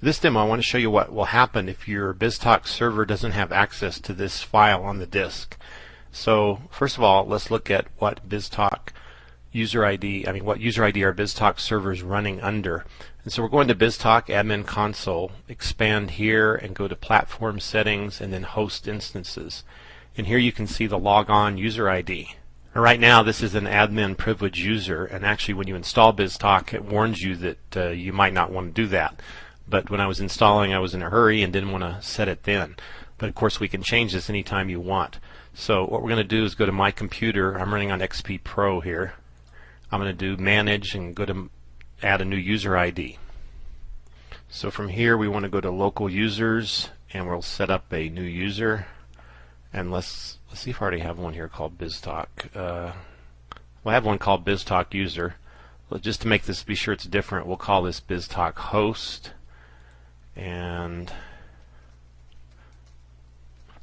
This demo, I want to show you what will happen if your BizTalk server doesn't have access to this file on the disk. So first of all, let's look at what BizTalk user ID, what user ID our BizTalk server is running under. And so we're going to BizTalk Admin Console, expand here and go to Platform Settings and then Host Instances. And here you can see the logon user ID. Right now this is an admin privileged user, and actually when you install BizTalk it warns you that you might not want to do that. But when I was installing, I was in a hurry and didn't want to set it then. But of course we can change this anytime you want. So what we're going to do is go to My Computer. I'm running on XP Pro here. I'm going to do Manage and go to add a new user ID. So from here we want to go to Local Users and we'll set up a new user. And let's see if I already have one here called BizTalk. I have one called BizTalk User. Well, just to make this be sure it's different, we'll call this BizTalk Host and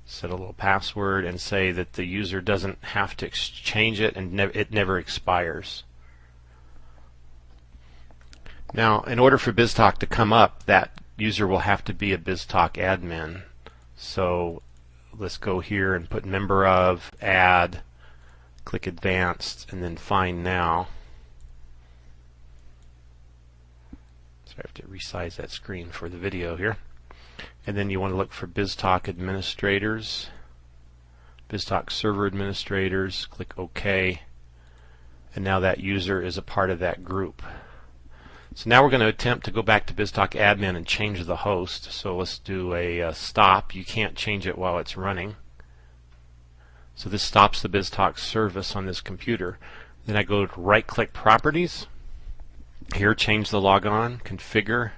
set a little password and say that the user doesn't have to exchange it and it never expires. Now, in order for BizTalk to come up, that user will have to be a BizTalk admin. So let's go here and put member of, add, click advanced, and then find now. So I have to resize that screen for the video here. And then you want to look for BizTalk administrators, BizTalk server administrators, click OK, and now that user is a part of that group. So now we're going to attempt to go back to BizTalk admin and change the host. So let's do a stop. You can't change it while it's running. So this stops the BizTalk service on this computer. Then I go to right click Properties. Here change the logon, configure,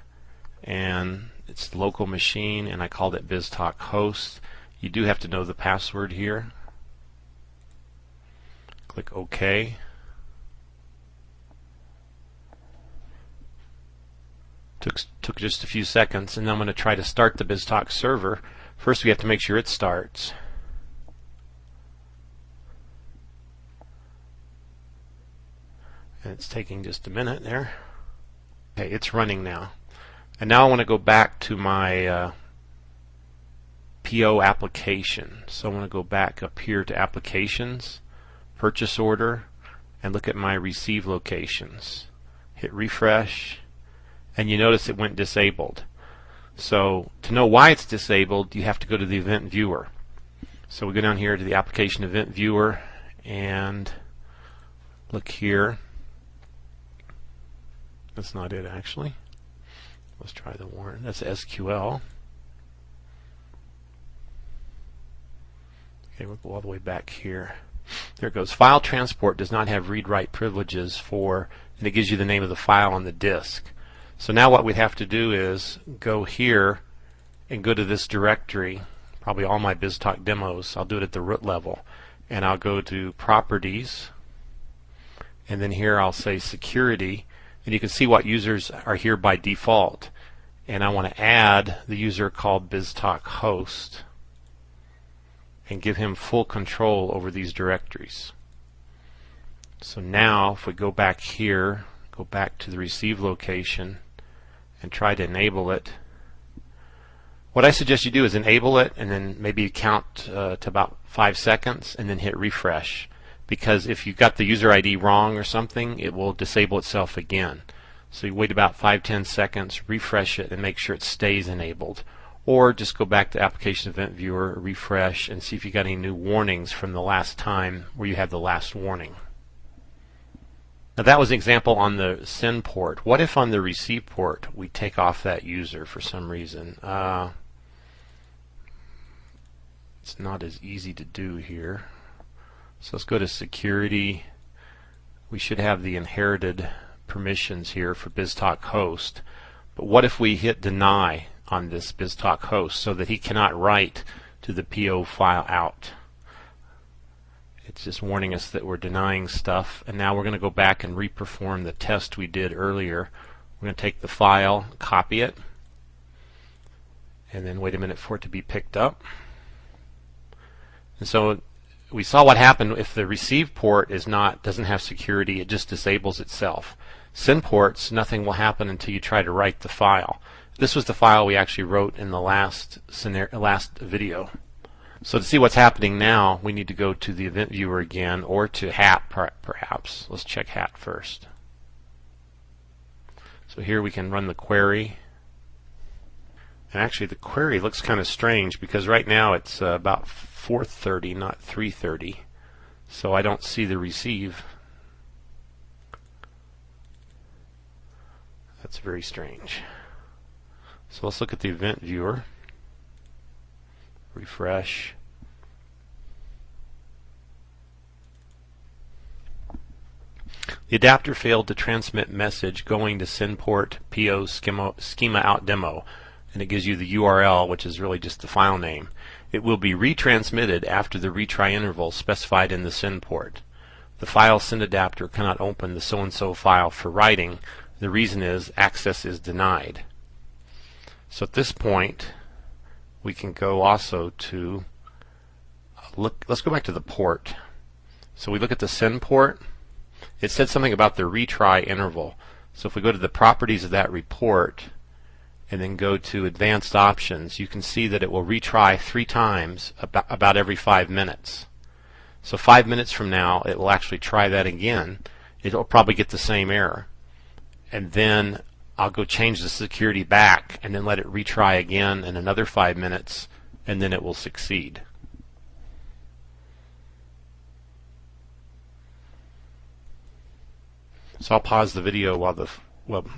and it's local machine, and I called it BizTalk host. You do have to know the password here. Click OK. Took just a few seconds, and then I'm going to try to start the BizTalk server. First we have to make sure it starts. And it's taking just a minute there. Okay, it's running now. And now I want to go back to my PO application. So I want to go back up here to Applications, Purchase Order, and look at my receive locations. Hit refresh, and you notice it went disabled. So to know why it's disabled, you have to go to the Event Viewer. So we go down here to the Application Event Viewer and look here. That's not it actually. Let's try the warrant. That's SQL. Okay, we'll go all the way back here. There it goes. File transport does not have read-write privileges for, and it gives you the name of the file on the disk. So now what we'd have to do is go here and go to this directory, probably all my BizTalk demos. I'll do it at the root level. And I'll go to Properties, and then here I'll say Security, and you can see what users are here by default. And I want to add the user called BizTalk host and give him full control over these directories. So now if we go back here, go back to the receive location and try to enable it, what I suggest you do is enable it and then maybe count to about 5 seconds and then hit refresh, because if you got the user ID wrong or something, it will disable itself again. So you wait about 5-10 seconds, refresh it, and make sure it stays enabled. Or just go back to Application Event Viewer, refresh, and see if you got any new warnings from the last time where you had the last warning. Now that was an example on the send port. What if on the receive port we take off that user for some reason? It's not as easy to do here. So let's go to Security. We should have the inherited permissions here for BizTalk host. But what if we hit deny on this BizTalk host so that he cannot write to the PO file out? It's just warning us that we're denying stuff. And now we're going to go back and reperform the test we did earlier. We're going to take the file, copy it, and then wait a minute for it to be picked up. And so we saw what happened if the receive port doesn't have security. It just disables itself. Send ports, nothing will happen until you try to write the file. This was the file we actually wrote in the last video. So to see what's happening now, we need to go to the event viewer again, or to HAT perhaps. Let's check HAT first. So here we can run the query. And actually the query looks kind of strange because right now it's about 4:30, not 3:30. So I don't see the receive. That's very strange. So let's look at the event viewer. Refresh. The adapter failed to transmit message going to send port PO schema out demo, and it gives you the URL, which is really just the file name. It will be retransmitted after the retry interval specified in the send port. The file send adapter cannot open the so-and-so file for writing. The reason is access is denied. So at this point we can go also to let's go back to the port. So we look at the send port. It said something about the retry interval. So if we go to the properties of that report and then go to advanced options, you can see that it will retry 3 times about every 5 minutes. So 5 minutes from now it will actually try that again. It'll probably get the same error. And then I'll go change the security back and then let it retry again in another 5 minutes, and then it will succeed. So I'll pause the video while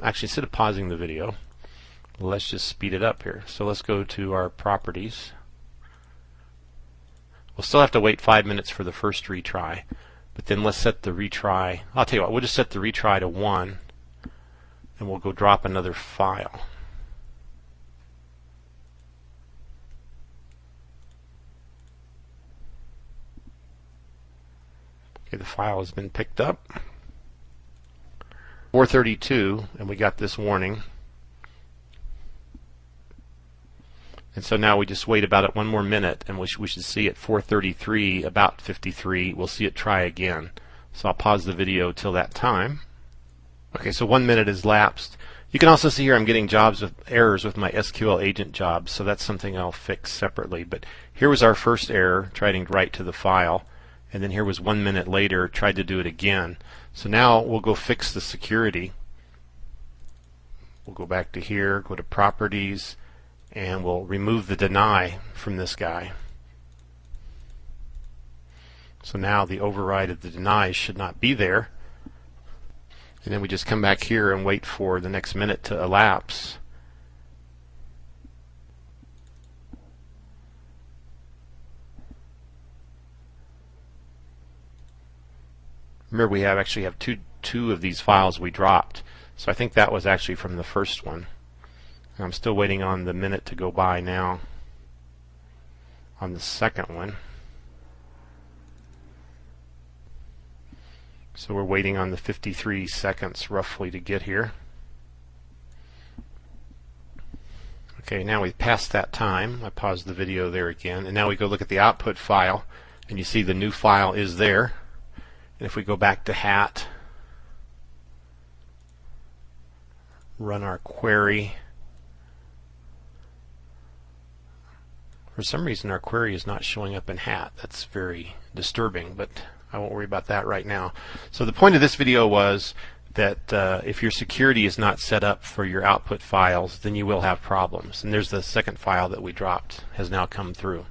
actually instead of pausing the video, let's just speed it up here. So let's go to our properties. We'll still have to wait 5 minutes for the first retry, but then let's set the retry. I'll tell you what, we'll just set the retry to 1. And we'll go drop another file. Okay, the file has been picked up. 4:32, and we got this warning. And so now we just wait about 1 more minute, and we should see at 4:33, about 53, we'll see it try again. So I'll pause the video till that time. Okay, so 1 minute has lapsed. You can also see here I'm getting errors with my SQL agent jobs, so that's something I'll fix separately. But here was our first error, trying to write to the file, and then here was 1 minute later, tried to do it again. So now we'll go fix the security. We'll go back to here, go to properties, and we'll remove the deny from this guy. So now the override of the deny should not be there. And then we just come back here and wait for the next minute to elapse. Remember, we actually have two of these files we dropped. So I think that was actually from the first one. And I'm still waiting on the minute to go by now on the second one. So we're waiting on the 53 seconds roughly to get here. Okay, now we've passed that time. I paused the video there again, and now we go look at the output file, and you see the new file is there. And if we go back to HAT, run our query, for some reason our query is not showing up in HAT. That's very disturbing, but I won't worry about that right now. So the point of this video was that if your security is not set up for your output files, then you will have problems. And there's the second file that we dropped has now come through.